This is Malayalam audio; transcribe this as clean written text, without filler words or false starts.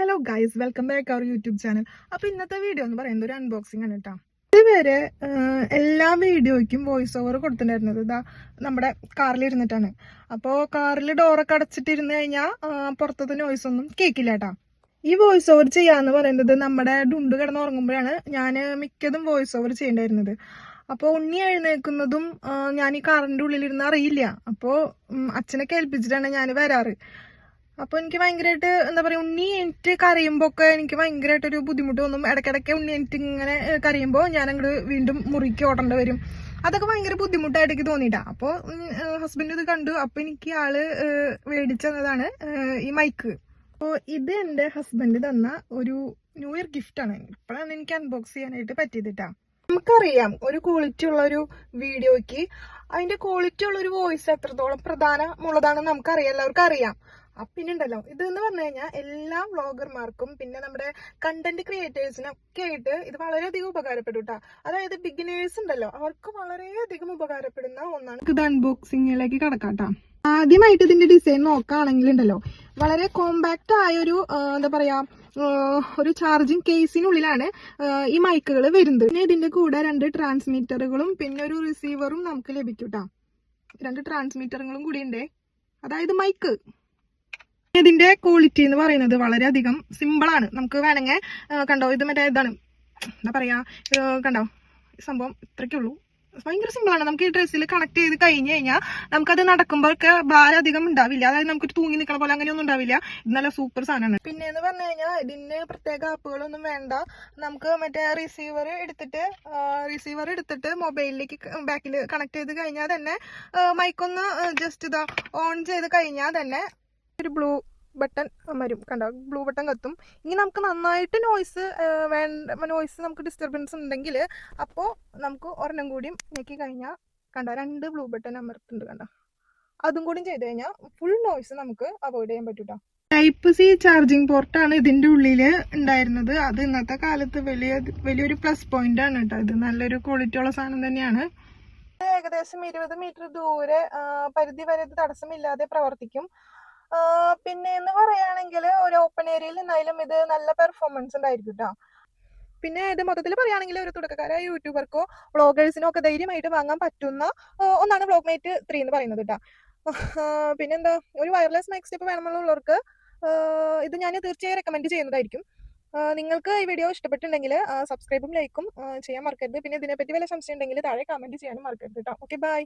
Hello guys, welcome back our YouTube channel. അപ്പോൾ ഇന്നത്തെ വീഡിയോ എന്ന് പറയുന്നത് ഒരു അൺബോക്സിംഗ് ആണ് കേട്ടോ. ഇതുവരെ എല്ലാ വീഡിയോയ്ക്കും വോയിസ് ഓവർ കൊടുത്തിട്ടുണ്ടായിരുന്നത് ഇതാ നമ്മുടെ കാറിൽ ഇരുന്നിട്ടാണ്. അപ്പോൾ കാറിൽ ഡോറൊക്കെ അടച്ചിട്ടിരുന്ന് കഴിഞ്ഞാൽ പുറത്തത്തെ നോയ്സ് ഒന്നും കേൾക്കില്ല കേട്ടോ. ഈ വോയിസ് ഓവർ ചെയ്യാന്ന് പറയുന്നത് നമ്മുടെ ഡുണ്ട് കിടന്ന് ഉറങ്ങുമ്പോഴാണ് ഞാൻ മിക്കതും വോയിസ് ഓവർ ചെയ്യേണ്ടായിരുന്നത്. അപ്പോൾ ഉണ്ണി എഴുന്നേൽക്കുന്നതും ഞാൻ ഈ കാറിൻ്റെ ഉള്ളിലിരുന്ന് അറിയില്ല. അപ്പോൾ അച്ഛനെ കേൾപ്പിച്ചിട്ടാണ് ഞാൻ വരാറ്. അപ്പോൾ എനിക്ക് ഭയങ്കരമായിട്ട് എന്താ പറയുക, ഉണ്ണി എനിക്ക് കരയുമ്പോൾ ഒക്കെ എനിക്ക് ഭയങ്കരമായിട്ടൊരു ബുദ്ധിമുട്ട് തോന്നും. ഇടയ്ക്കിടയ്ക്ക് ഉണ്ണി എനിക്ക് ഇങ്ങനെ കരയുമ്പോൾ ഞാൻ അങ്ങോട്ട് വീണ്ടും മുറിക്ക് ഓടേണ്ടി വരും. അതൊക്കെ ഭയങ്കര ബുദ്ധിമുട്ടായിട്ട് എനിക്ക് തോന്നിയിട്ടാണ്. അപ്പോൾ ഹസ്ബൻഡ് ഇത് കണ്ടു. അപ്പോൾ എനിക്ക് ആള് മേടിച്ചതാണ് ഈ മൈക്ക്. അപ്പോൾ ഇത് എൻ്റെ ഹസ്ബൻഡ് തന്ന ഒരു ന്യൂ ഇയർ ഗിഫ്റ്റാണ്. ഇപ്പോഴാണ് എനിക്ക് അൺബോക്സ് ചെയ്യാനായിട്ട് പറ്റിയതിട്ടാ. നമുക്കറിയാം, ഒരു ക്വാളിറ്റി ഉള്ള ഒരു വീഡിയോയ്ക്ക് അതിന്റെ ക്വാളിറ്റി ഉള്ള ഒരു വോയിസ് എത്രത്തോളം പ്രധാനമുള്ളതാണെന്ന് നമുക്കറിയാം, എല്ലാവർക്കും അറിയാം. പിന്നെ ഉണ്ടല്ലോ, ഇതെന്ന് പറഞ്ഞു കഴിഞ്ഞാൽ എല്ലാ വ്ളോഗർമാർക്കും പിന്നെ നമ്മുടെ കണ്ടന്റ് ക്രിയേറ്റേഴ്സിനൊക്കെ ആയിട്ട് ഇത് വളരെയധികം ഉപകാരപ്പെടും കേട്ടോ. അതായത് ബിഗിനേഴ്സ് ഉണ്ടല്ലോ, അവർക്ക് വളരെയധികം ഉപകാരപ്പെടുന്ന ഒന്നാണ്. ഇത് അൺബോക്സിങ്ങിലേക്ക് കടക്കാട്ടോ. ആദ്യമായിട്ട് ഇതിന്റെ ഡിസൈൻ നോക്കുകയാണെങ്കിൽ ഉണ്ടല്ലോ, വളരെ കോമ്പാക്റ്റ് ആയൊരു എന്താ പറയാ ഒരു ചാർജിങ് കേസിനുള്ളിലാണ് ഈ മൈക്കുകൾ വരുന്നത്. പിന്നെ ഇതിന്റെ കൂടെ 2 ട്രാൻസ്മിറ്ററുകളും പിന്നെ ഒരു റിസീവറും നമുക്ക് ലഭിക്കും കേട്ടോ. 2 ട്രാൻസ്മിറ്ററുകളും കൂടി ഉണ്ട്, അതായത് മൈക്ക്. ഇതിന്റെ ക്വാളിറ്റി എന്ന് പറയുന്നത് വളരെയധികം സിമ്പിളാണ്. നമുക്ക് വേണമെങ്കിൽ കണ്ടോ, ഇത് മറ്റേ ഇതാണ് എന്താ പറയാ, കണ്ടോ സംഭവം ഇത്രയ്ക്കുള്ളൂ. ഭയങ്കര സിമ്പിളാണ്. നമുക്ക് ഈ ഡ്രസ്സിൽ കണക്ട് ചെയ്ത് കഴിഞ്ഞ് കഴിഞ്ഞാൽ നമുക്കത് നടക്കുമ്പോഴൊക്കെ ഭാരം അധികം ഉണ്ടാവില്ല. അതായത് നമുക്ക് തൂങ്ങി നിൽക്കണ പോലെ അങ്ങനെയൊന്നും ഉണ്ടാവില്ല. ഇത് നല്ല സൂപ്പർ സാധനമാണ്. പിന്നെ എന്ന് പറഞ്ഞു കഴിഞ്ഞാൽ ഇതിന് പ്രത്യേക ആപ്പുകളൊന്നും വേണ്ട. നമുക്ക് മറ്റേ റിസീവർ എടുത്തിട്ട് മൊബൈലിലേക്ക് ബാക്കിൽ കണക്ട് ചെയ്ത് കഴിഞ്ഞാൽ തന്നെ മൈക്കൊന്ന് ജസ്റ്റ് ഇതാ ഓൺ ചെയ്ത് കഴിഞ്ഞാൽ തന്നെ ഒരു ബ്ലൂ ബട്ടൺ വരും. കണ്ടോ, ബ്ലൂ ബട്ടൺ കത്തും. ഇനി നമുക്ക് നന്നായിട്ട് നോയ്സ് നമുക്ക് ഡിസ്റ്റർബൻസ് ഉണ്ടെങ്കിൽ അപ്പോൾ നമുക്ക് ഒരെണ്ണം കൂടിയും ഞെക്കി കഴിഞ്ഞാൽ കണ്ടോ 2 ബ്ലൂ ബട്ടൺ അമർത്തുന്നുണ്ട്. കണ്ടോ, അതും കൂടി ചെയ്ത് കഴിഞ്ഞാൽ ഫുൾ നോയ്സ് നമുക്ക് അവോയ്ഡ് ചെയ്യാൻ പറ്റൂട്ടോ. ടൈപ്പ് സി ചാർജിങ് പോർട്ടാണ് ഇതിന്റെ ഉള്ളിൽ ഉണ്ടായിരുന്നത്. അത് ഇന്നത്തെ കാലത്ത് വലിയൊരു പ്ലസ് പോയിന്റ് ആണ് കേട്ടോ. ഇത് നല്ലൊരു ക്വാളിറ്റി ഉള്ള സാധനം തന്നെയാണ്. ഏകദേശം 20 മീറ്റർ ദൂരെ പരിധി വരെ ഇത് തടസ്സമില്ലാതെ പ്രവർത്തിക്കും. പിന്നെ എന്ന് പറയുകയാണെങ്കിൽ ഒരു ഓപ്പൺ ഏരിയയിൽ നിന്നായാലും ഇത് നല്ല പെർഫോമൻസ് ഉണ്ടായിരിക്കും കേട്ടോ. പിന്നെ ഇത് മൊത്തത്തിൽ പറയുകയാണെങ്കിൽ ഒരു തുടക്കക്കാരായ യൂട്യൂബർക്കോ വ്ളോഗേഴ്സിനോ ഒക്കെ ധൈര്യമായിട്ട് വാങ്ങാൻ പറ്റുന്ന ഒന്നാണ് വ്ളോഗ്മേറ്റ് 3 എന്ന് പറയുന്നത് കേട്ടോ. പിന്നെന്താ, ഒരു വയർലെസ് മൈക്ക് സ്റ്റെപ്പ് വേണമെന്നുള്ളവർക്ക് ഇത് ഞാൻ തീർച്ചയായും റെക്കമെൻഡ് ചെയ്യുന്നതായിരിക്കും. നിങ്ങൾക്ക് ഈ വീഡിയോ ഇഷ്ടപ്പെട്ടിട്ടുണ്ടെങ്കിൽ സബ്സ്ക്രൈബും ലൈക്കും ചെയ്യാൻ മറക്കരുത്. പിന്നെ ഇതിനെപ്പറ്റി വല്ല സംശയം ഉണ്ടെങ്കിൽ താഴെ കമന്റ് ചെയ്യാനും മറക്കരുത് കേട്ടോ. Okay, by.